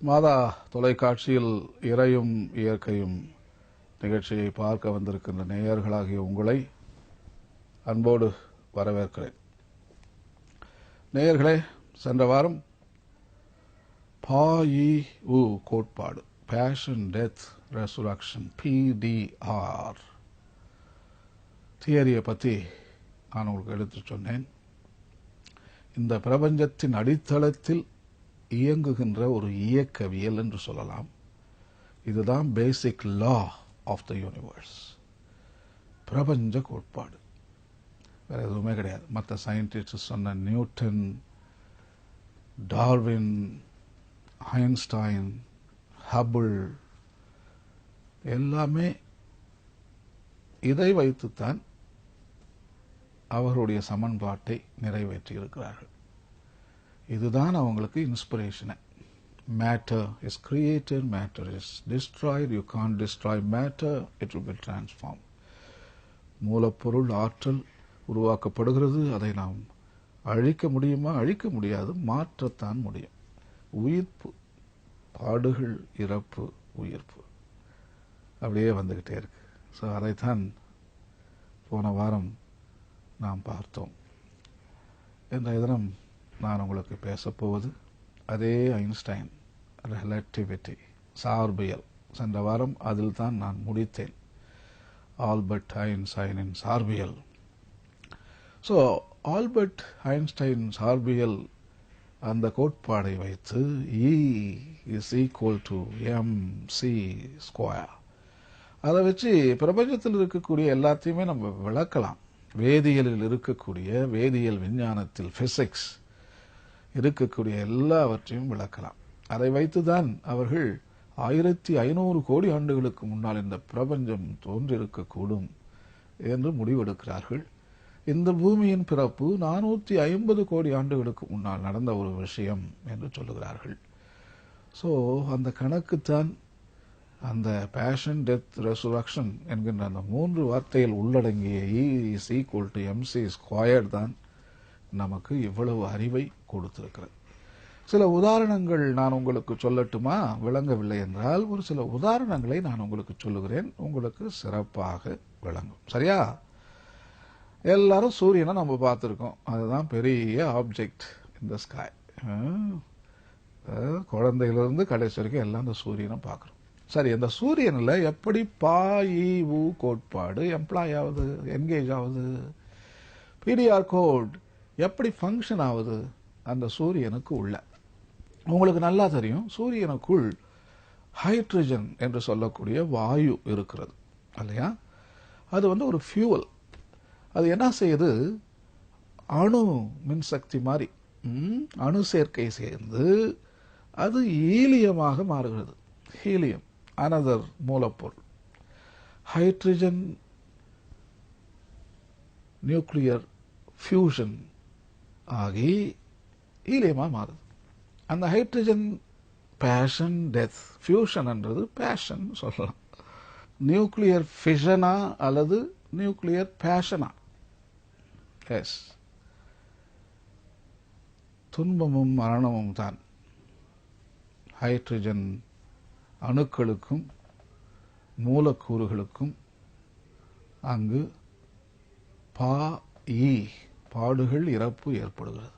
மாதா தொலைக்காட்சியில் இறையும் இயற்கையும் நிகழ்ச்சியை பார்க்க வந்திருக்கின்ற நேயர்களாகிய உங்களை அன்போடு வரவேற்கிறேன். நேயர்களே, சென்ற வாரம் PAYU கோட்பாடு, பேஷன் டெத் ரெசரக்ஷன், PDR தியரியை பற்றி நான் உங்களுக்கு எடுத்து சொன்னேன். இந்த பிரபஞ்சத்தின் அடித்தளத்தில் இயங்குகின்ற ஒரு இயக்கவியல் என்று சொல்லலாம். இதுதான் பேசிக் லா ஆஃப் த யூனிவர்ஸ், பிரபஞ்ச கோட்பாடு. வேற எதுவுமே கிடையாது. மற்ற சயின்டிஸ்ட் சொன்ன நியூட்டன், டார்வின், ஐன்ஸ்டைன், ஹபிள் எல்லாமே இதை வைத்துத்தான் அவர்களுடைய சமன்பாட்டை நிறைவேற்றி இருக்கிறார்கள். இதுதான் அவங்களுக்கு inspiration. Matter is created, matter is destroyed. You can't destroy matter, it will be transform. மூலப்பொருள் ஆற்றல் உருவாக்கப்படுகிறது. அதை நாம் அழிக்க முடியுமா? அழிக்க முடியாது, மாற்றத்தான் முடியும். உயிர்ப்பு, பாடுகள், இறப்பு, உயிர்ப்பு அப்படியே வந்துகிட்டே இருக்கு. ஸோ அதைத்தான் போன வாரம் நாம் பார்த்தோம். இன்றைய தினம் நான் உங்களுக்கு பேசப்போவது அதே ஐன்ஸ்டைன், ரிலேட்டிவிட்டி, சார்பியல். சென்ற வாரம் அதில் தான் நான் முடித்தேன், ஆல்பர்ட் ஐன்ஸ்டைனின் சார்பியல். ஸோ ஆல்பர்ட் ஐன்ஸ்டைன் சார்பியல் அந்த கோட்பாடை வைத்து E is equal to mc square, அதை வச்சு பிரபஞ்சத்தில் இருக்கக்கூடிய எல்லாத்தையுமே நம்ம விளக்கலாம். வேதியியலில் இருக்கக்கூடிய, வேதியியல் விஞ்ஞானத்தில், பிசிக்ஸ் இருக்கக்கூடிய எல்லாவற்றையும் விளக்கலாம். அதை வைத்துதான் அவர்கள் 1500 கோடி ஆண்டுகளுக்கு முன்னால் இந்த பிரபஞ்சம் தோன்றிருக்கக்கூடும் என்று முடிவெடுக்கிறார்கள். இந்த பூமியின் பிறப்பு 450 கோடி ஆண்டுகளுக்கு முன்னால் நடந்த ஒரு விஷயம் என்று சொல்லுகிறார்கள். ஸோ அந்த கணக்குத்தான் அந்த பேஷன், டெத், ரெசரக்ஷன் என்கின்ற அந்த 3 வார்த்தையில் உள்ளடங்கிய E is equal to mc square தான் நமக்கு இவ்வளவு அறிவை கொடுத்திருக்கிறது. சில உதாரணங்கள் நான் உங்களுக்கு சொல்லட்டுமா? விளங்கவில்லை என்றால் ஒரு சில உதாரணங்களை நான் உங்களுக்கு சொல்லுகிறேன், உங்களுக்கு சிறப்பாக விளங்கும். சரியா? எல்லாரும் சூரியனை நம்ம பார்த்துருக்கோம். அதுதான் பெரிய ஆப்ஜெக்ட் இந்த ஸ்கை. குழந்தையிலிருந்து கடைசி வரைக்கும் எல்லாம் இந்த சூரியனை பார்க்குறோம். சரி, இந்த சூரியனில் எப்படி PAYU கோட்பாடு எம்ப்ளாய் ஆகுது, என்கேஜ் ஆகுது? PDR கோட் எப்படி ஃபங்க்ஷன் ஆகுது அந்த சூரியனுக்கு உள்ள? உங்களுக்கு நல்லா தெரியும், சூரியனுக்குள் ஹைட்ரஜன் என்று சொல்லக்கூடிய வாயு இருக்கிறது இல்லையா? அது ஒரு ஃபியூவல். அது என்ன செய்யுது? அணு மின்சக்தி மாதிரி அணு சேர்க்கை சேர்ந்து அது ஈலியமாக மாறுகிறது. ஹீலியம், அனதர் மூலப்பொருள். ஹைட்ரஜன் நியூக்ளியர் ஃபியூஷன் ஆகி ஈலியமாக மாறுது. அந்த ஹைட்ரஜன் பேஷன், டெத், ஃபியூஷன் என்றது பேஷன் சொல்லலாம். நியூக்ளியர் ஃபிஷனா அல்லது நியூக்ளியர் பேஷனா? எஸ், துன்பமும் மரணமும் தான் ஹைட்ரஜன் அணுக்களுக்கும் மூலக்கூறுகளுக்கும் அங்கு பாடுகள், இறப்பு ஏற்படுகிறது.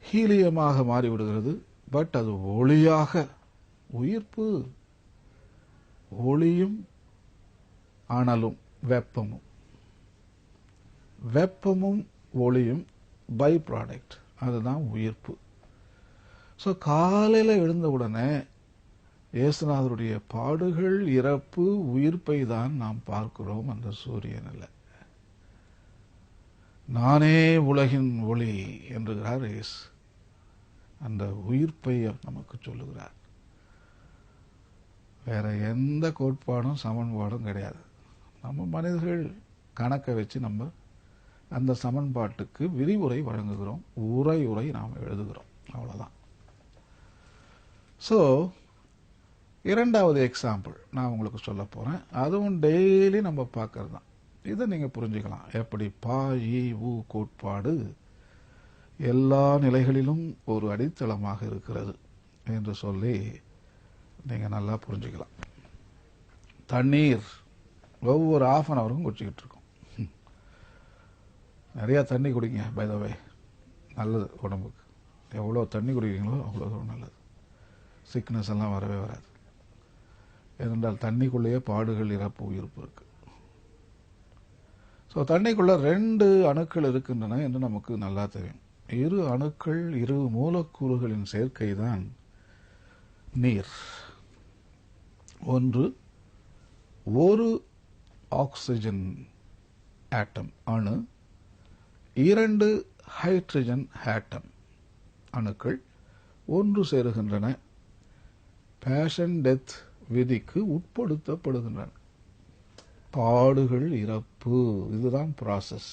ஹீலியமாக மாறிவிடுகிறது. பட் அது ஒளியாக, உயிர்ப்பு, ஒளியும் அனலும் வெப்பமும், வெப்பமும் ஒளியும் பை ப்ராடக்ட், அதுதான் உயிர்ப்பு. ஸோ காலையில் எழுந்த உடனே இயேசுநாதருடைய பாடுகள், இறப்பு, உயிர்ப்பை தான் நாம் பார்க்கிறோம் அந்த சூரியனில். நானே உலகின் ஒளி என்கிறார் இயேசு. அந்த உயிர்ப்பை நமக்கு சொல்லுகிறார். வேற எந்த கோட்பாடும் சமன்பாடும் கிடையாது. நம்ம மனிதர்கள் கணக்கை வச்சு நம்ம அந்த சமன்பாட்டுக்கு விரிவுரை வழங்குகிறோம், உரை நாம் எழுதுகிறோம், அவ்வளோதான். ஸோ இரண்டாவது எக்ஸாம்பிள் நான் உங்களுக்கு சொல்ல போகிறேன். அதுவும் டெய்லி நம்ம பார்க்கறது தான். இதை நீங்கள் புரிஞ்சுக்கலாம். எப்படி PAYU கோட்பாடு எல்லா நிலைகளிலும் ஒரு அடித்தளமாக இருக்கிறது என்று சொல்லி நீங்க நல்லா புரிஞ்சுக்கலாம். தண்ணீர் ஒவ்வொரு ½ அன் ஹவருக்கும் குடிச்சிக்கிட்டு இருக்கோம். நிறைய தண்ணி குடிங்க. பை த வே, நல்லது உடம்புக்கு. எவ்வளோ தண்ணி குடிக்கிறீங்களோ அவ்வளோ நல்லது. சிக்னஸ் எல்லாம் வரவே வராது. ஏனென்றால் தண்ணிக்குள்ளேயே பாடுகள், இறப்பு, உயிர்ப்பு இருக்கு. ஸோ தண்ணிக்குள்ள 2 அணுக்கள் இருக்கின்றன என்று நமக்கு நல்லா தெரியும். 2 அணுக்கள், 2 மூலக்கூறுகளின் சேர்க்கை தான் நீர். ஒன்று ஒரு ஆக்சிஜன் ஆட்டம் அணு, 2 ஹைட்ரஜன் ஆட்டம் அணுக்கள் ஒன்று சேருகின்றன. பேஷன் டெத் விதிக்கு உட்படுத்தப்படுகின்றன. பாடுகள், இறப்பு, இதுதான் ப்ராசஸ்.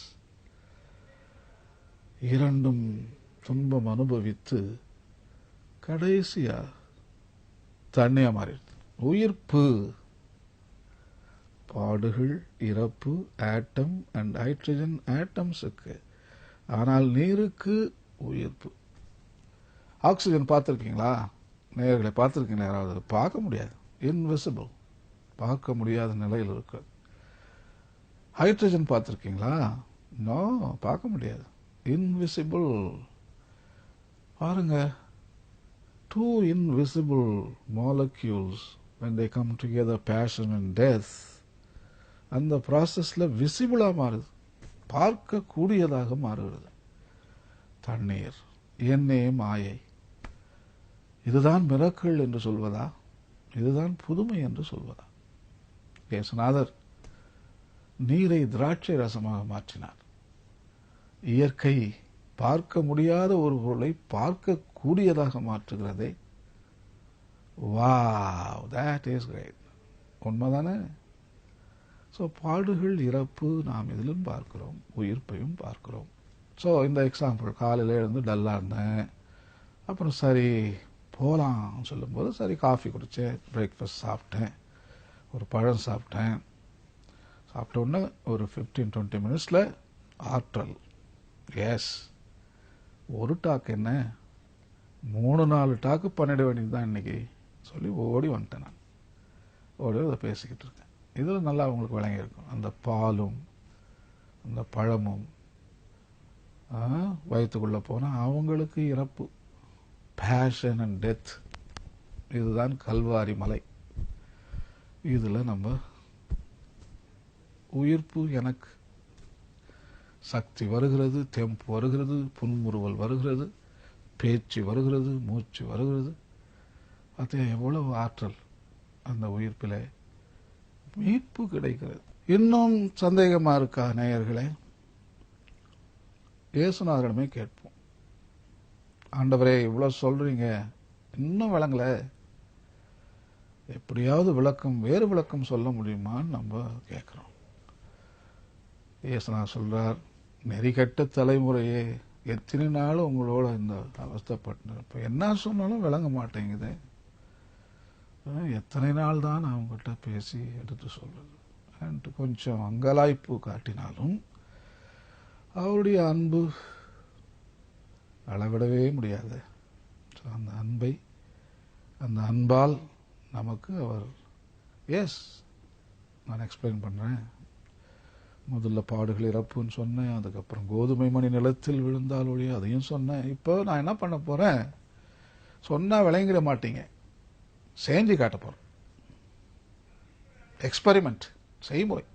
இரண்டும் துன்பம் அனுபவித்து கடைசியா தண்ணியா மாறிடுது. உயிர்ப்பு, பாடுகள், இறப்பு, ஆட்டம் அண்ட் ஹைட்ரஜன் ஆட்டம்ஸுக்கு. ஆனால் நீருக்கு உயிர்ப்பு. ஆக்சிஜன் பார்த்துருக்கீங்களா? நேயர்களை பார்த்துருக்கீங்களா? யாராவது? பார்க்க முடியாது, இன்விசிபிள், பார்க்க முடியாத நிலையில் இருக்கு. ஹைட்ரஜன் பார்த்துருக்கீங்களா? நோ, பார்க்க முடியாது, இன்விசிபிள். பாருங்க, 2 invisible molecules when they come together, passion and death, அந்த ப்ராசஸ்ல விசிபிளா மாறுது, பார்க்கக்கூடியதாக மாறுகிறது. தண்ணீர், எண்ணெய், மாயை. இதுதான் மிரக்கிள் என்று சொல்வதா? இதுதான் புதுமை என்று சொல்வதா? இயேசுநாதர் நீரை திராட்சை ரசமாக மாற்றினார். இயற்கை பார்க்க முடியாத ஒரு பொருளை பார்க்கக்கூடியதாக மாற்றுகிறதே. Wow, that is great. உண்மைதானே? ஸோ பாடுகள், இறப்பு நாம் இதிலும் பார்க்கிறோம், உயிர்ப்பையும் பார்க்கிறோம். ஸோ இந்த எக்ஸாம்பிள், காலையில் எழுந்து டல்லாக இருந்தேன், அப்புறம் சரி போகலாம் சொல்லும்போது சரி காஃபி குடித்தேன், பிரேக்ஃபாஸ்ட் சாப்பிட்டேன், ஒரு பழம் சாப்பிட்டேன். சாப்பிட்ட உடனே ஒரு 15-20 மினிட்ஸில் ஆற்றல். எஸ், ஒரு டாக் என்ன, 3-4 டாக்கு பண்ணிட வேண்டியது தான் இன்னைக்கு சொல்லி ஓடி வந்துட்டேன். நான் ஓடி அதை பேசிக்கிட்டு இருக்கேன். இதில் நல்லா அவங்களுக்கு விளங்கியிருக்கும். அந்த பாலும் அந்த பழமும் வயிற்றுக்குள்ளே போனால் அவங்களுக்கு இறப்பு, பேஷன் அண்ட் டெத். இதுதான் கல்வாரி மலை. இதில் நம்ம உயிர்ப்பு, எனக்கு சக்தி வருகிறது, தெம்பு வருகிறது, புன்முறுவல் வருகிறது, பேச்சு வருகிறது, மூச்சு வருகிறது. அது எவ்வளவு ஆற்றல் அந்த உயிர்ப்பில். மீட்பு கிடைக்கிறது. இன்னும் சந்தேகமா இருக்கா நேயர்களே? இயேசுநாதரிடமே கேட்போம். ஆண்டவரே, இவ்வளவு சொல்றீங்க, இன்னும் விளங்கல, எப்படியாவது விளக்கம், வேறு விளக்கம் சொல்ல முடியுமான்னு நம்ம கேட்கிறோம். இயேசுநாதர் சொல்றார், நெறிகட்ட தலைமுறையே, எத்தனை நாள் உங்களோட இந்த அவஸ்தைப்பட்டு, இப்போ என்ன சொன்னாலும் விளங்க மாட்டேங்குது, எத்தனை நாள் தான் அவங்ககிட்ட பேசி எடுத்து சொல்றது. கொஞ்சம் அங்கலாய்ப்பு காட்டினாலும் அவருடைய அன்பு அளவிடவே முடியாது. அந்த அன்பை, அந்த அன்பால் நமக்கு அவர், எஸ், நான் எக்ஸ்பிளைன் பண்றேன். முதல்ல பாடுகள், இறப்புன்னு சொன்னேன், அதுக்கப்புறம் கோதுமை மணி நிலத்தில் விழுந்தால் ஒழிய அதையும் சொன்னேன். இப்போ நான் என்ன பண்ண போறேன்? சொன்னா விளங்கிட மாட்டீங்க, செஞ்சு காட்ட போறேன். எக்ஸ்பெரிமெண்ட், செய்முறை.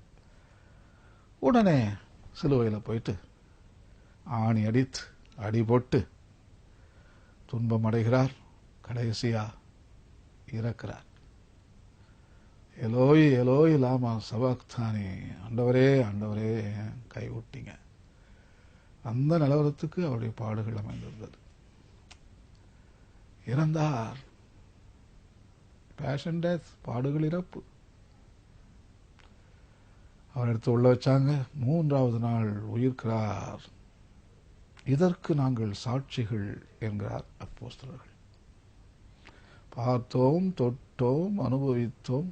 உடனே சிலுவையில் போயிட்டு ஆணி அடித்து அடி போட்டு துன்பம் அடைகிறார், கடைசியா இறக்கிறார். எலோய் எலோய் லாமா சபக்தானி, ஆண்டவரே ஆண்டவரே கை விட்டீங்க. அந்த நிலவரத்துக்கு அவருடைய பாடுகள் அமைந்திருந்தது. இறந்தார். பேஷன் டெத், பாடுகள், இறப்பு. அவர் எடுத்து உள்ள வச்சாங்க. 3வது நாள் உயிர்க்கிறார். இதற்கு நாங்கள் சாட்சிகள் என்கிறார் அப்போஸ்தலர்கள். பார்த்தோம், தொட்டோம், அனுபவித்தோம்.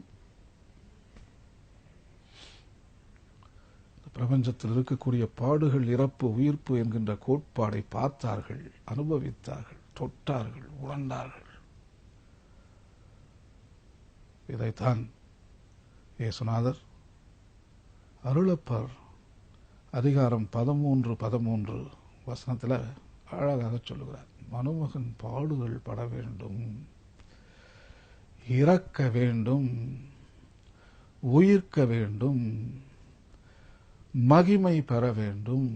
பிரபஞ்சத்தில் இருக்கக்கூடிய பாடுகள், இறப்பு, உயிர்ப்பு என்கின்ற கோட்பாடை பார்த்தார்கள், அனுபவித்தார்கள், தொட்டார்கள், உணர்ந்தார்கள். இதைத்தான் இயேசுநாதர் அருளப்பர் அதிகாரம் 13 வசனத்தில் அழகாக சொல்லுகிறார். மனுமகன் பாடுகள் பட வேண்டும், இறக்க வேண்டும், உயிர்க்க வேண்டும், மகிமை பெற வேண்டும்,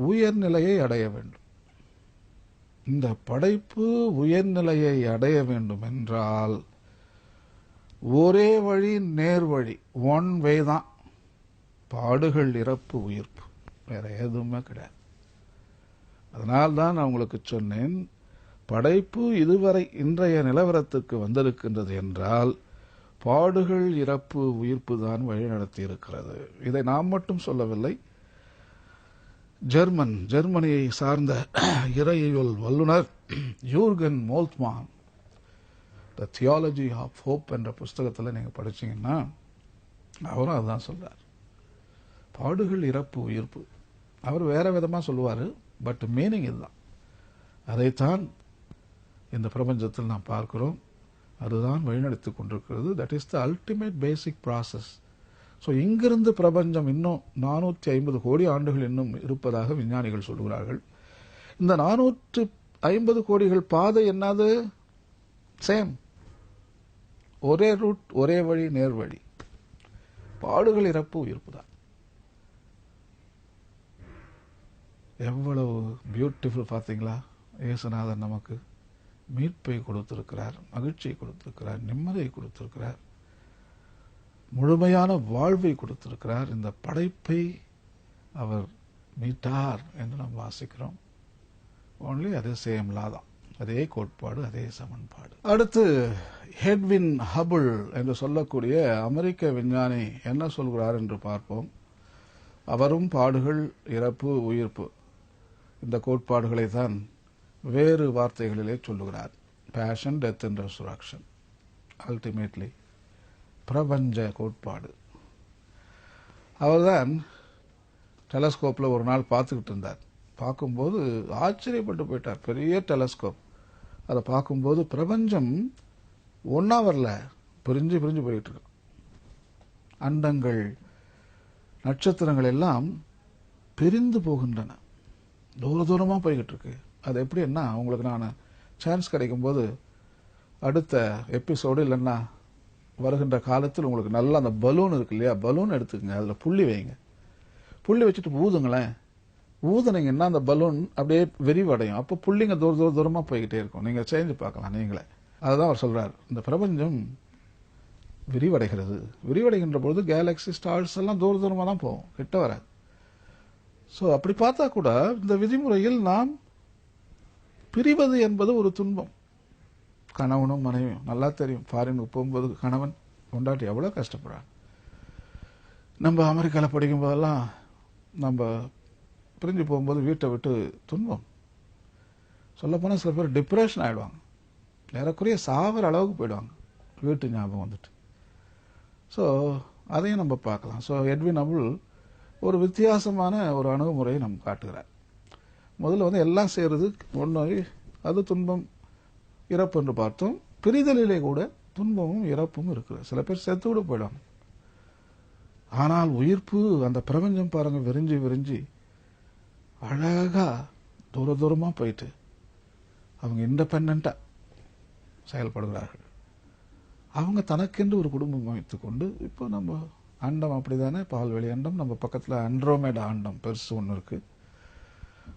உயர்நிலையை அடைய வேண்டும். இந்த படைப்பு உயர்நிலையை அடைய வேண்டும் என்றால் ஒரே வழி, நேர்வழி, ஒன் வே தான். பாடுகள், இறப்பு, உயிர்ப்பு, வேற எதுவுமே கிடையாது. அதனால்தான் நான் உங்களுக்கு சொன்னேன், படைப்பு இதுவரை இன்றைய நிலவரத்துக்கு வந்திருக்கின்றது என்றால் பாடுகள், இறப்பு, உயிர்ப்பு தான் வழிநடத்தி இருக்கிறது. இதை நாம் மட்டும் சொல்லவில்லை. ஜெர்மனியை சார்ந்த இறையியல் வல்லுனர் Jurgen Moltmann the theology of hope என்ற புஸ்தகத்தில் நீங்கள் படிச்சீங்கன்னா அவரும் அதுதான் சொல்றார். பாடுகள், இறப்பு, உயிர்ப்பு. அவர் வேற விதமாக சொல்லுவார், பட் மீனிங் இதுதான். அதைத்தான் இந்த பிரபஞ்சத்தில் நாம் பார்க்கிறோம். அதுதான் வழிநடத்தி கொண்டிருக்கிறது. That is the ultimate basic process. So இங்கிருந்து பிரபஞ்சம் இன்னும் 450 கோடி ஆண்டுகள் இன்னும் இருப்பதாக விஞ்ஞானிகள் சொல்கிறார்கள். இந்த 450 கோடிகள் பாதை என்னது? சேம், ஒரே ரூட், ஒரே வழி, நேர்வழி. பாடுகள், இறப்பு, உயிர்ப்பு தான். எவ்வளவு பியூட்டிஃபுல் பார்த்தீங்களா? இயேசுநாதர் நமக்கு மீட்பை கொடுத்திருக்கிறார், மகிழ்ச்சியை கொடுத்திருக்கிறார், நிம்மதியை கொடுத்திருக்கிறார், முழுமையான வாழ்வை கொடுத்திருக்கிறார். இந்த படைப்பை அவர் மீட்டார் என்று நாம் வாசிக்கிறோம். ஓன்லி அதே சேம் லா தான், அதே கோட்பாடு, அதே சமன்பாடு. அடுத்து எட்வின் ஹபிள் என்று சொல்லக்கூடிய அமெரிக்க விஞ்ஞானி என்ன சொல்கிறார் என்று பார்ப்போம். அவரும் பாடுகள், இறப்பு, உயிர்ப்பு இந்த கோட்பாடுகளை தான் வேறு வார்த்தைகளிலே சொல்லுகிறார். Passion, death and resurrection. Ultimately பிரபஞ்ச கோட்பாடு. அவர்தான் டெலஸ்கோப்ல ஒரு நாள் பார்த்துக்கிட்டு இருந்தார். பார்க்கும்போது ஆச்சரியப்பட்டு போயிட்டார். பெரிய டெலஸ்கோப். அதை பார்க்கும்போது பிரபஞ்சம் ஒன்னா வரல, பிரிஞ்சு பிரிஞ்சு போயிட்டு இருக்கு. அண்டங்கள், நட்சத்திரங்கள் எல்லாம் பிரிந்து போகின்றன, தூர தூரமா போய்கிட்டு இருக்கு. அது எப்படின்னா, உங்களுக்கு நான் சான்ஸ் கிடைக்கும் போது அடுத்த எபிசோடு இல்லைன்னா வருகின்ற காலத்தில் உங்களுக்கு நல்லா அந்த பலூன் இருக்கு இல்லையா, பலூன் எடுத்துக்கங்க, அதில் புள்ளி வைங்க. புள்ளி வச்சுட்டு ஊதுங்களேன். ஊதுனீங்கன்னா அந்த பலூன் அப்படியே விரிவடையும். அப்போ புள்ளிங்க தூரமாக போய்கிட்டே இருக்கும். நீங்கள் செஞ்சு பார்க்கலாம் நீங்களே. அதுதான் அவர் சொல்றார். இந்த பிரபஞ்சம் விரிவடைகிறது. விரிவடைகின்ற பொழுது கேலக்சி, ஸ்டார்ஸ் எல்லாம் தூரமாக தான் போகும், கிட்ட வராது. ஸோ அப்படி பார்த்தா கூட இந்த விதிமுறையில் நாம் பிரிவது என்பது ஒரு துன்பம். கணவனும் மனைவியும் நல்லா தெரியும். ஃபாரினுக்கு போகும்போது கணவன் கொண்டாட்டி எவ்வளோ கஷ்டப்படுறாங்க. நம்ம அமெரிக்காவில் படிக்கும் போதெல்லாம் நம்ம பிரிஞ்சு போகும்போது வீட்டை விட்டு துன்பம். சொல்லப்போனால் சில பேர் டிப்ரெஷன் ஆகிடுவாங்க, ஏறக்குறைய சாவர அளவுக்கு போயிடுவாங்க வீட்டு ஞாபகம் வந்துட்டு. ஸோ அதையும் நம்ம பார்க்கலாம். ஸோ எட்வின் ஹபிள் ஒரு வித்தியாசமான ஒரு அணுகுமுறையை நம்ம காட்டுகிறார். முதல்ல எல்லாம் செய்யறது ஒன்று, அது துன்பம், இறப்பு என்று பார்த்தோம். பிரிதலிலே கூட துன்பமும் இறப்பும் இருக்குது. சில பேர் செத்து கூட போயிடுவாங்க. ஆனால் உயிர்ப்பு, அந்த பிரபஞ்சம் பாருங்க, விரிஞ்சு விரிஞ்சு அழகா தூரமா போயிட்டு அவங்க இண்டிபெண்டா செயல்படுகிறார்கள். அவங்க தனக்கென்று ஒரு குடும்பம் அமைத்துக் கொண்டு, இப்போ நம்ம அண்டம் அப்படிதானே, பால்வெளி அண்டம், நம்ம பக்கத்தில் அண்ட்ரோமேடா அண்டம் பெருசு ஒன்று இருக்கு.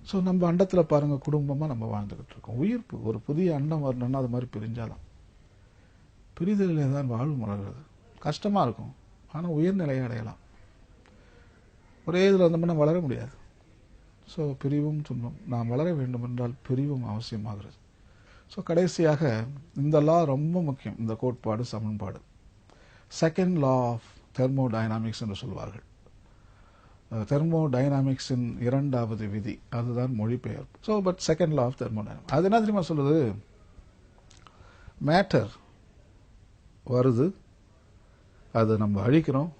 ஸோ நம்ம அண்டத்தில் பாருங்க, குடும்பமாக நம்ம வாழ்ந்துகிட்டு இருக்கோம். உயிர்ப்பு, ஒரு புதிய அண்டம் வரணும்னா அது மாதிரி பிரிஞ்சாதான். பிரிதலிலே தான் வாழ்வு மலர்கிறது. கஷ்டமா இருக்கும், ஆனால் உயர்நிலையை அடையலாம். ஒரே இதில் வந்தோம்னா வளர முடியாது. ஸோ பிரிவும் துன்பம். நாம் வளர வேண்டும் என்றால் பிரிவும் அவசியமாகிறது. ஸோ கடைசியாக இந்த லா ரொம்ப முக்கியம், இந்த கோட்பாடு, சமன்பாடு. செகண்ட் லா ஆஃப் தெர்மோடைனாமிக்ஸ் என்று சொல்வார்கள். தெர்மோடைனாமிக்ஸின் இரண்டாவது விதி, அதுதான் மொழிபெயர்ப்பு. So but second law of thermodynamics அது என்ன தெரியுமா சொல்லுது? மேட்டர் வருது, அது நம்ம அழிக்கிறோம்,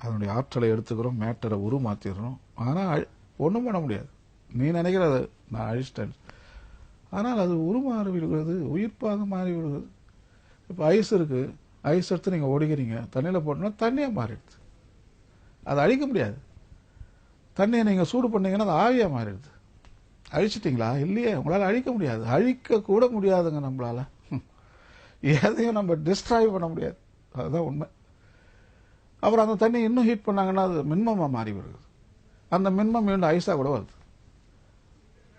அதனுடைய ஆற்றலை எடுத்துக்கிறோம், மேட்டரை உருமாத்திடுறோம். ஆனால் ஒன்றும் பண்ண முடியாது. நீ நினைக்கிறத நான் அழிச்சிட்டேன், ஆனால் அது உருமாறி விடுகிறது, உயிர்ப்பாக மாறி விடுகிறது. இப்போ ஐஸ் இருக்கு, ஐஸ் எடுத்து நீங்கள் ஓடிக்கிறீங்க, தண்ணியில் போட்டோம்னா தண்ணியாக மாறிடுது. அதை அழிக்க முடியாது. தண்ணியை நீங்கள் சூடு பண்ணீங்கன்னா அது ஆவியாக மாறிடுது. அழிச்சிட்டிங்களா? இல்லையே, உங்களால் அழிக்க முடியாது. அழிக்க கூட முடியாதுங்க நம்மளால. எதையும் நம்ம டிஸ்ட்ராய் பண்ண முடியாது. அதுதான் உண்மை. அப்புறம் அந்த தண்ணி இன்னும் ஹீட் பண்ணாங்கன்னா அது மின்மமாக மாறி வருது. அந்த மின்மம் மீண்டும் ஐஸாக கூட வருது.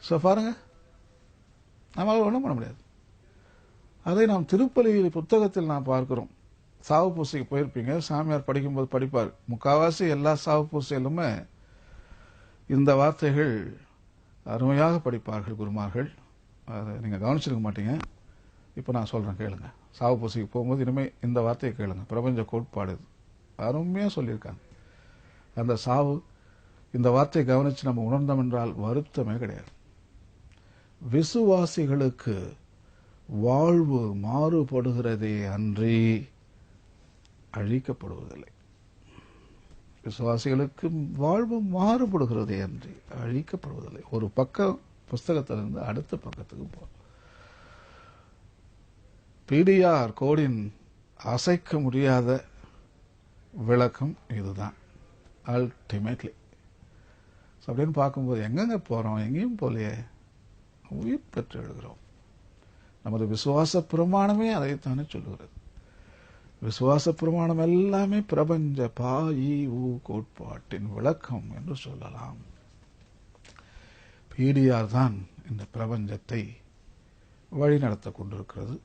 ஸோ பாருங்க, நம்மளால் ஒன்றும் பண்ண முடியாது. அதை நாம் திருப்பலி புத்தகத்தில் நாம் பார்க்கிறோம். சாவு பூசைக்கு போயிருப்பீங்க, சாமியார் படிக்கும்போது படிப்பார். முக்காவாசி எல்லா சாவு பூசையிலுமே இந்த வார்த்தைகள் அருமையாக படிப்பார்கள் குருமார்கள். அதை நீங்கள் கவனிச்சிருக்க மாட்டீங்க. இப்போ நான் சொல்கிறேன், கேளுங்க. சாவு பூசைக்கு போகும்போது இனிமேல் இந்த வார்த்தையை கேளுங்க. பிரபஞ்ச கோட்பாடு அருமையாக சொல்லியிருக்காங்க. அந்த சாவு, இந்த வார்த்தையை கவனித்து நம்ம உணர்ந்தோம் என்றால் வருத்தமே கிடையாது. விசுவாசிகளுக்கு வாழ்வு மாறுபடுகிறதே அன்றி அழிக்கப்படுவதில்லை. விசுவாசிகளுக்கு வாழ்வு மாறுபடுகிறதே அன்றி அழிக்கப்படுவதில்லை. ஒரு பக்கம் புஸ்தகத்திலிருந்து அடுத்த பக்கத்துக்கு போகும். பிடிஆர் கோடின் அசைக்க முடியாத விளக்கம் இதுதான். அல்டிமேட்லி அப்படின்னு பார்க்கும்போது எங்கெங்க போறோம்? எங்கேயும் போலையே, உயிர் பெற்று எழுகிறோம். நமது விசுவாச பிரமாணமே அதைத்தானே சொல்லுகிறது. விசுவாச பிரமாணம் எல்லாமே பிரபஞ்ச கோட்பாட்டின் விளக்கம் என்று சொல்லலாம். பிடிஆர் தான் இந்த பிரபஞ்சத்தை வழிநடத்த கொண்டிருக்கிறது.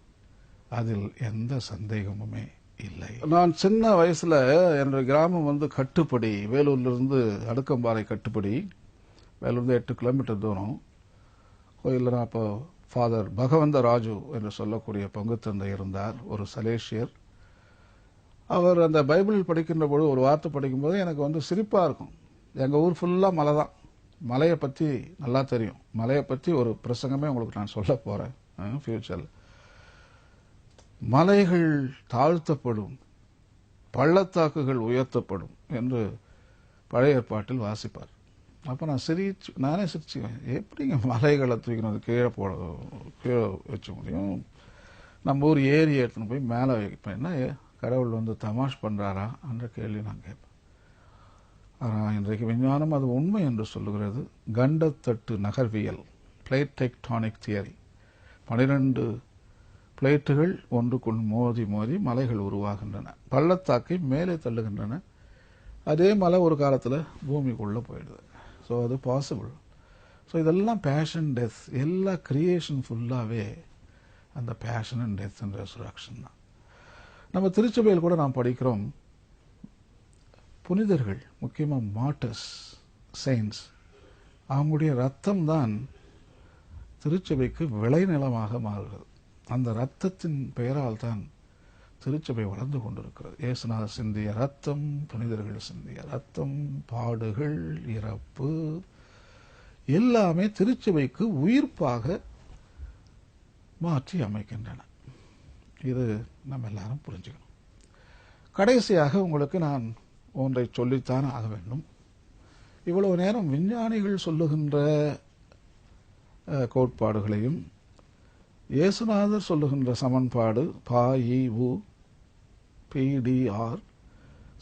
அதில் எந்த சந்தேகமுமே இல்லை. நான் சின்ன வயசுல என்ற கிராமம் கட்டுப்படி, வேலூர்ல இருந்து அடுக்கம்பாறை கட்டுப்படி, வேலூர்ல 8 கிலோமீட்டர் தூரம். கோயிலில் நான் அப்போ ஃபாதர் பகவந்த ராஜு என்று சொல்லக்கூடிய பங்கு தந்தை இருந்தார், ஒரு சலேசியர். அவர் அந்த பைபிள் படிக்கின்ற பொழுது ஒரு வார்த்தை படிக்கும்போது எனக்கு சிரிப்பா இருக்கும். எங்க ஊர் ஃபுல்லா மலை தான். மலையை பத்தி நல்லா தெரியும். மலையை பத்தி ஒரு பிரசங்கமே உங்களுக்கு நான் சொல்ல போறேன் ஃபியூச்சர்ல. மலைகள் தாழ்த்தப்படும், பள்ளத்தாக்குகள் உயர்த்தப்படும் என்று பழைய ஏற்பாட்டில் வாசிப்பார். அப்ப நானே சிரிச்சுவேன். எப்படிங்க மலைகளை தூக்கினது கீழே வச்ச முடியும்? நம்ம ஊர் ஏரி எடுத்துன்னு போய் மேலே வைப்பேன். என்ன கடவுள் தமாஷ் பண்றாரா என்ற கேள்வி நான் கேட்பேன். ஆனால் இன்றைக்கு விஞ்ஞானம் அது உண்மை என்று சொல்லுகிறது. கண்டத்தட்டு நகர்வியல், பிளேட் டெக்டானிக் தியரி, 12 பிளேட்டுகள் ஒன்றுக்குள் மோதி மோதி மலைகள் உருவாகின்றன, பள்ளத்தாக்கை மேலே தள்ளுகின்றன. அதே மலை ஒரு காலத்தில் பூமிக்குள்ள போயிடுது. ஸோ அது பாசிபிள். ஸோ இதெல்லாம் பேஷன் டெத், எல்லா கிரியேஷன் ஃபுல்லாகவே அந்த passion and death and resurrection தான். நம்ம திருச்சபையில் கூட நாம் படிக்கிறோம், புனிதர்கள், முக்கியமாக மார்டர்ஸ், செயின்ஸ், அவங்களுடைய ரத்தம் தான் திருச்சபைக்கு விளைநிலமாக மாறுகிறது. அந்த ரத்தத்தின் பெயரால் தான் திருச்சபை வளர்ந்து கொண்டிருக்கிறது. இயேசுநாதர் சிந்திய ரத்தம், புனிதர்கள் சிந்திய ரத்தம், பாடுகள், இறப்பு எல்லாமே திருச்சபைக்கு உயிர்ப்பாக மாற்றி அமைக்கின்றன. இது நம்ம எல்லாரும் புரிஞ்சுக்கணும். கடைசியாக உங்களுக்கு நான் ஒன்றை சொல்லித்தான் ஆக வேண்டும். இவ்வளவு நேரம் விஞ்ஞானிகள் சொல்லுகின்ற கோட்பாடுகளையும் இயேசுநாதர் சொல்லுகின்ற சமன்பாடு PDR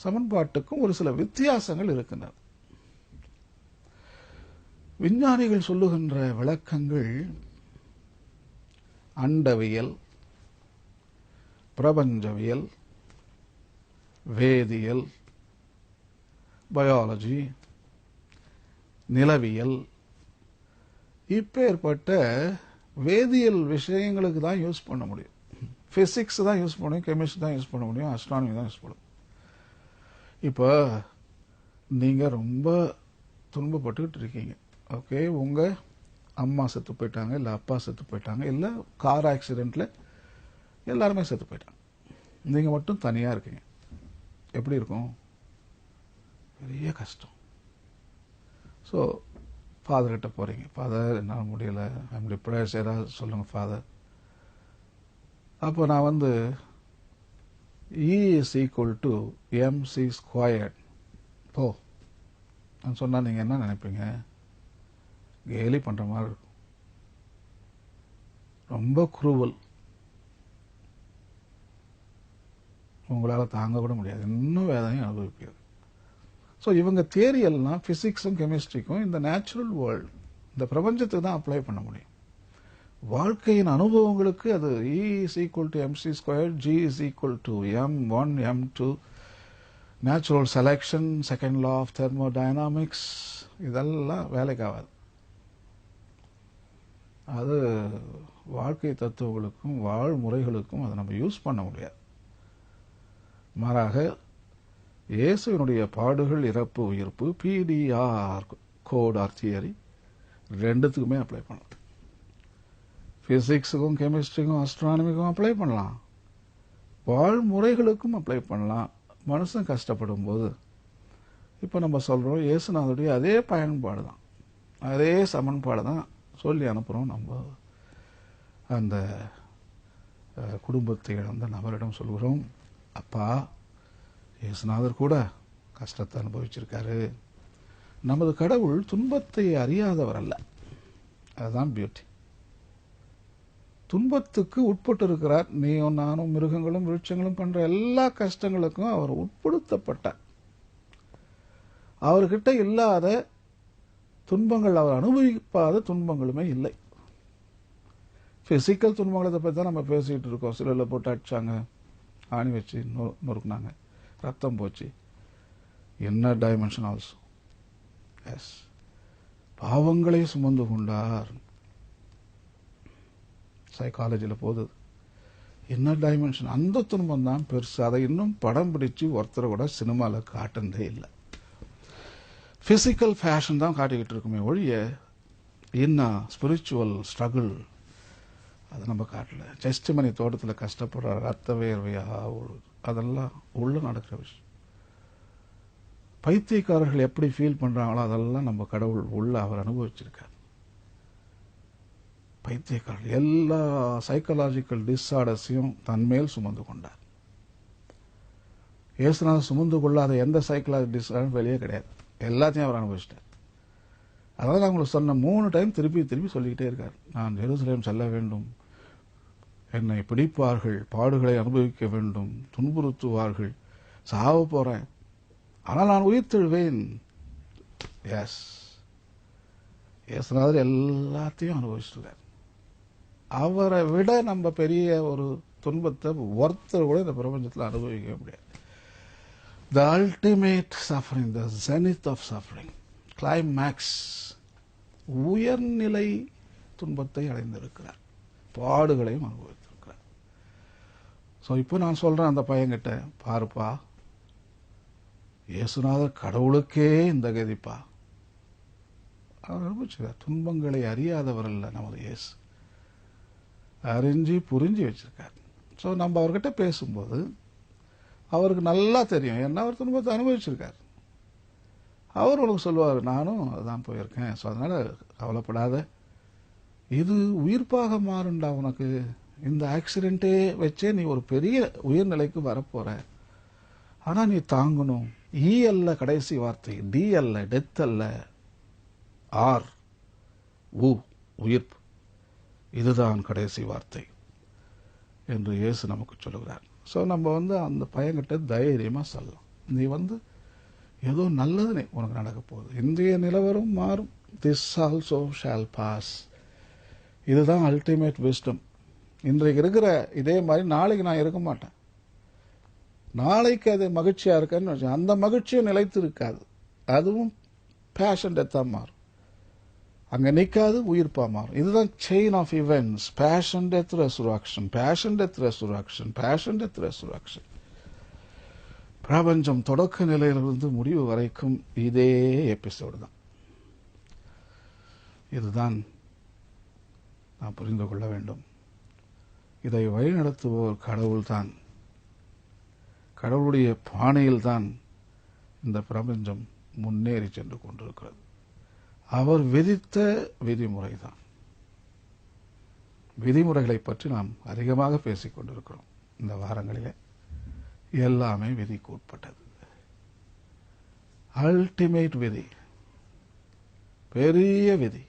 சமன்பாட்டுக்கும் ஒரு சில வித்தியாசங்கள் இருக்கின்றன. விஞ்ஞானிகள் சொல்லுகின்ற விளக்கங்கள் அண்டவியல், பிரபஞ்சவியல், வேதியியல், பயாலஜி, நிலவியல், இப்பேற்பட்ட வேதியியல் விஷயங்களுக்கு தான் யூஸ் பண்ண முடியும். பிசிக்ஸ் தான் யூஸ் பண்ண முடியும், கெமிஸ்ட்ரி தான் யூஸ் பண்ண முடியும், அஸ்ட்ரானமி தான் யூஸ் பண்ண முடியும். இப்போ நீங்க ரொம்ப துன்பப்பட்டுக்கிட்டு இருக்கீங்க. ஓகே, உங்க அம்மா செத்து போயிட்டாங்க, இல்ல அப்பா செத்து போயிட்டாங்க, இல்ல கார் ஆக்சிடென்ட்ல எல்லாருமே செத்து போயிட்டாங்க. நீங்க மட்டும் தனியா இருக்கீங்க. எப்படி இருக்கும்? பெரிய கஷ்டம். ஸோ ஃபாதர் கிட்ட போறீங்க. ஃபாதர், என்னால் முடியல, என்னுடைய ப்ரேயர்ஸ் ஏதாவது சொல்லுங்க ஃபாதர். அப்போ நான் E = mc². போ நான் சொன்னா நீங்க என்ன நினைப்பீங்க? கேலி பண்ற மாதிரி இருக்கும். ரொம்ப குரூவல். உங்களால் தாங்க கூட முடியாது, இன்னும் வேதனையும் அனுபவிப்பீர்கள். ஸோ இவங்க தியரி எல்லாம் ஃபிசிக்ஸும் கெமிஸ்ட்ரிக்கும் இந்த நேச்சுரல் வேர்ல்டு, இந்த பிரபஞ்சத்துக்கு தான் அப்ளை பண்ண முடியும். வாழ்க்கையின் அனுபவங்களுக்கு அது E is equal to mc², G is equal to m1 m2, natural selection, second law of thermodynamics, இதெல்லாம் வேலைக்கு ஆகாது. அது வாழ்க்கை தத்துவங்களுக்கும் வாழ்முறைகளுக்கும் அதை நம்ம யூஸ் பண்ண முடியாது. மாறாக இயேசுவினுடைய பாடுகள், இறப்பு, உயிர்ப்பு, PDR கோட் ஆர் தியரி ரெண்டுத்துக்குமே அப்ளை பண்ணலாம். பிசிக்ஸுக்கும் கெமிஸ்ட்ரிக்கும் ஆஸ்ட்ரானமிக்கும் அப்ளை பண்ணலாம், வாழ்முறைகளுக்கும் அப்ளை பண்ணலாம். மனுஷன் கஷ்டப்படும் போது இப்போ நம்ம சொல்கிறோம், இயேசுநாதருடைய அதே பயன்பாடு தான், அதே சமன்பாடு தான் சொல்லி அனுப்புகிறோம். நம்ம அந்த குடும்பத்தை இழந்த நபரிடம் சொல்கிறோம், அப்பா, இயேசுநாதர் கூட கஷ்டத்தை அனுபவிச்சிருக்காரு. நமது கடவுள் துன்பத்தை அறியாதவர் அல்ல, அதுதான் பியூட்டி. துன்பத்துக்கு உட்பட்டு இருக்கிறார். நீயும் நானும் மிருகங்களும் விருட்சங்களும் பண்ற எல்லா கஷ்டங்களுக்கும் அவர் உட்படுத்தப்பட்டார். அவர்கிட்ட இல்லாத துன்பங்கள், அவர் அனுபவிப்பாத துன்பங்களுமே இல்லை. பிசிக்கல் துன்பங்களை பற்றி தான் நம்ம பேசிட்டு இருக்கோம். சிலரில் போட்டு அடிச்சாங்க, ஆணி வச்சு நொறுக்குனாங்க, ரத்தம் போச்சு. இன்னர் டைமென்ஷன் ஆல்சோ, எஸ், பாவங்களை சுமந்து கொண்டார். சைக்காலஜியில் போகுது. இன்னர் டைமென்ஷன், அந்த துன்பம் தான் பெருசு. அதை இன்னும் படம் பிடிச்சு ஒருத்தரை கூட சினிமாவில் காட்டுனதே இல்லை. பிசிக்கல் ஃபேஷன் தான் காட்டிக்கிட்டு இருக்குமே ஒழிய இன்னும் ஸ்பிரிச்சுவல் ஸ்ட்ரகிள் அதை நம்ம காட்டல. செஸ்டிமணி தோட்டத்தில் கஷ்டப்படுற ரத்த வேர்வையா, அதெல்லாம் உள்ள நடக்கிற விஷயம். பைத்தியக்காரர்கள் எப்படி ஃபீல் பண்றாங்களோ அதெல்லாம் நம்ம கடவுள் உள்ள அவர் அனுபவிச்சிருக்கார். பைத்தியக்காரர்கள் எல்லா சைக்கலாஜிக்கல் டிஸார்டர்ஸையும் தன்மேல் சுமந்து கொண்டார். இயேசுநாதர் சுமந்து கொள்ளாத எந்த சைக்கலாஜிக்கல் டிஸார்டர் வெளியே கிடையாது, எல்லாத்தையும் அவர் அனுபவிச்சிட்டார். அதாவது நான் உங்களுக்கு சொன்ன 3 டைம் திருப்பி திருப்பி சொல்லிக்கிட்டே இருக்கார், நான் ஜெருசலேம் செல்ல வேண்டும், என்னை பிடிப்பார்கள், பாடுகளை அனுபவிக்க வேண்டும், துன்புறுத்துவார்கள், சாவ போறேன், ஆனால் நான் உயிர்த்தெழுவேன். எஸ், இயேசுநாதர் எல்லாத்தையும் அனுபவிச்சிருக்கார். அவரை விட நம்ம பெரிய ஒரு துன்பத்தை ஒருத்தர் கூட இந்த பிரபஞ்சத்தில் அனுபவிக்க முடியாது. The ultimate suffering, the zenith of suffering, climax, உயர்நிலை துன்பத்தை அடைந்திருக்கிறார், பாடுகளையும் அனுபவித்திருக்கிறார். ஸோ இப்போ நான் சொல்றேன் அந்த பையன்கிட்ட, பாருப்பா, இயேசுநாதர் கடவுளுக்கே இந்த கதிப்பா. அவர் அனுபவிச்சிருக்கார். துன்பங்களை அறியாதவர் அல்ல நமது இயேசு, அறிஞ்சு புரிஞ்சு வச்சிருக்கார். ஸோ நம்ம அவர்கிட்ட பேசும்போது அவருக்கு நல்லா தெரியும், ஏன்னா அவர் துன்பத்தை அனுபவிச்சிருக்கார். அவர் உனக்கு சொல்லுவார், நானும் அதுதான் போயிருக்கேன், ஸோ அதனால கவலைப்படாத, இது உயிர்ப்பாக மாறுண்டா உனக்கு, இந்த ஆக்சிடென்ட்டே வச்சே நீ ஒரு பெரிய உயிர்நிலைக்கு வரப்போற, ஆனா நீ தாங்கணும். ஈ அல்ல கடைசி வார்த்தை, டி அல்ல, டெத் அல்ல, ஆர் உயிர்ப்பு, இதுதான் கடைசி வார்த்தை என்று இயேசு நமக்கு சொல்லுகிறார். ஸோ நம்ம அந்த பையன்கிட்ட தைரியமா சொல்லலாம், நீ ஏதோ நல்லது உனக்கு நடக்க போகுது, இந்திய நிலவரம் மாறும், திஸ் ஆல்சோ ஷால் பாஸ். இதுதான் அல்டிமேட் விஸ்டம். இன்றைக்கு இருக்கிற இதே மாதிரி நாளைக்கு நான் இருக்க மாட்டேன். நாளைக்கு அது மகிழ்ச்சியா இருக்கேன்னு அந்த மகிழ்ச்சியும் நிலைத்து இருக்காது, அதுவும் பேஷன் டெத்தா மாறும், அங்க நிக்காது, உயிர்ப்பா மாறும். இதுதான் chain of events, passion death resurrection, passion death resurrection, passion death resurrection. பிரபஞ்சம் தொடக்க நிலையிலிருந்து முடிவு வரைக்கும் இதே எபிசோடு தான். இதுதான் நாம் புரிந்து கொள்ள வேண்டும். இதை வழிநடத்துவோர் கடவுள் தான். கடவுளுடைய பானையில் தான் இந்த பிரபஞ்சம் முன்னேறி சென்று கொண்டிருக்கிறது. அவர் விதித்த விதிமுறை தான். விதிமுறைகளை பற்றி நாம் அதிகமாக பேசிக் கொண்டிருக்கிறோம் இந்த வாரங்களிலே. எல்லாமே விதிக்கு உட்பட்டது. அல்டிமேட் விதி, பெரிய விதி.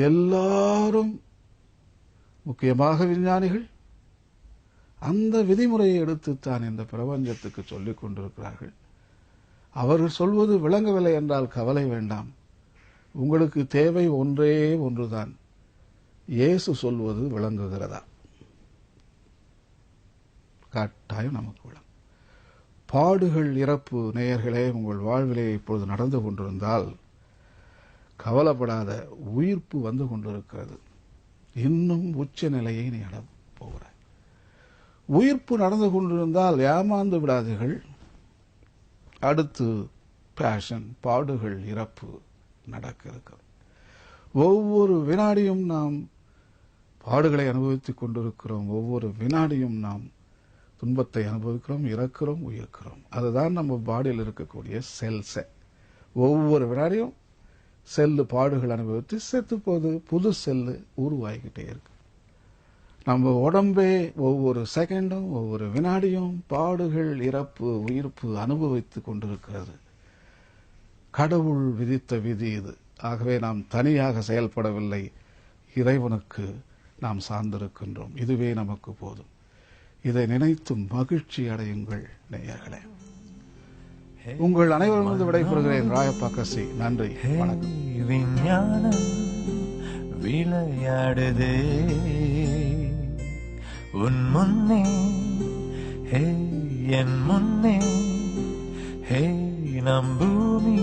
எல்லாரும், முக்கியமாக விஞ்ஞானிகள், அந்த விதிமுறையை எடுத்துத்தான் இந்த பிரபஞ்சத்துக்கு சொல்லிக் கொண்டிருக்கிறார்கள். அவர்கள் சொல்வது விளங்கவில்லை என்றால் கவலை வேண்டாம். உங்களுக்கு தேவை ஒன்றே ஒன்றுதான். இயேசு சொல்வது விளங்குகிறதா? கட்டாயம் நமக்கு விளங்கும். பாடுகள், இறப்பு நேயர்களே உங்கள் வாழ்விலே இப்பொழுது நடந்து கொண்டிருந்தால் கவலைப்படாத, உயிர்ப்பு வந்து கொண்டிருக்கிறது. இன்னும் உச்ச நிலையை நீ அட போகிறாய். உயிர்ப்பு நடந்து கொண்டிருந்தால் ஏமாந்து விடாதீர்கள். அடுத்து பேஷன், பாடுகள், இறப்பு நடக்க இருக்கிறது. ஒவ்வொரு வினாடியும் நாம் பாடுகளை அனுபவித்துக் கொண்டிருக்கிறோம். ஒவ்வொரு வினாடியும் நாம் துன்பத்தை அனுபவிக்கிறோம், இறக்கிறோம், உயிர்க்கிறோம். அதுதான் நம்ம பாடியில் இருக்கக்கூடிய செல்ஸை. ஒவ்வொரு வினாடியும் செல்லு பாடுகள் அனுபவித்து செத்து போது புது செல்லு உருவாகிக்கிட்டே இருக்கு. நம்ம உடம்பே ஒவ்வொரு செகண்டும் ஒவ்வொரு வினாடியும் பாடுகள், இறப்பு, உயிர்ப்பு அனுபவித்துக் கொண்டிருக்கிறது. கடவுள் விதித்த விதி இது. ஆகவே நாம் தனியாக செயல்படவில்லை, இறைவனுக்கு நாம் சார்ந்திருக்கின்றோம். இதுவே நமக்கு போதும். இதை நினைத்து மகிழ்ச்சி அடையுங்கள் நேயர்களே. உங்கள் அனைவரும் விடைபெறுகிறேன். ராயப்பா கசி. நன்றி, வணக்கம். விஞ்ஞானம் விளையாடுதே உன் முன்னே, ஹே என் முன்னே, ஹே நம் பூமி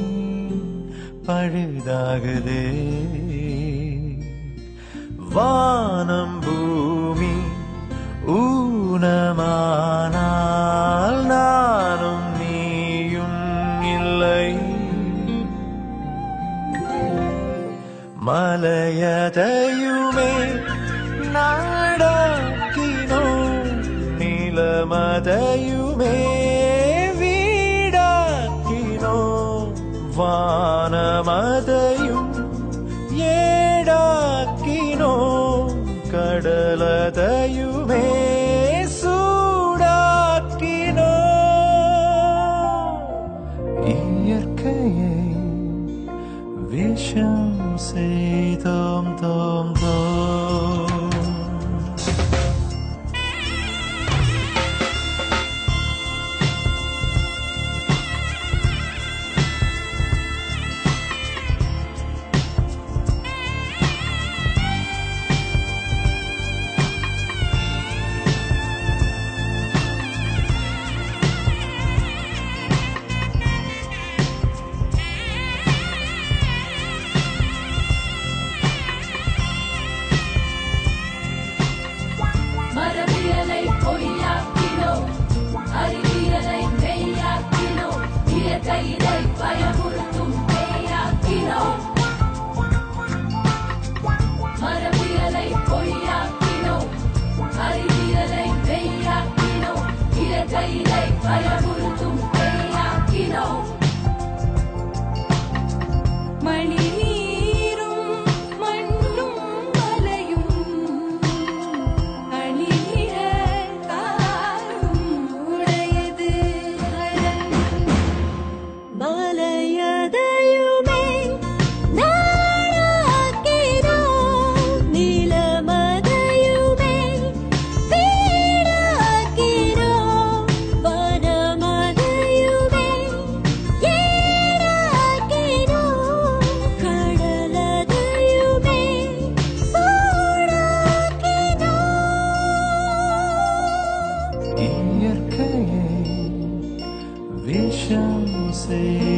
பழுதாகுதே. வானம் பூமி ஊனமானால் நானும் நீயும் இல்லை. மலையதையுமே நாடாக்கினோம், நிலமதையுமே வீடாக்கினோம், வானமதையும் ஏடாக்கினோம், கடலதையுமே சூடாக்கினோம். இயற்கையை விஷம் செய்தோம் தோம் தோம். விஷம் செய்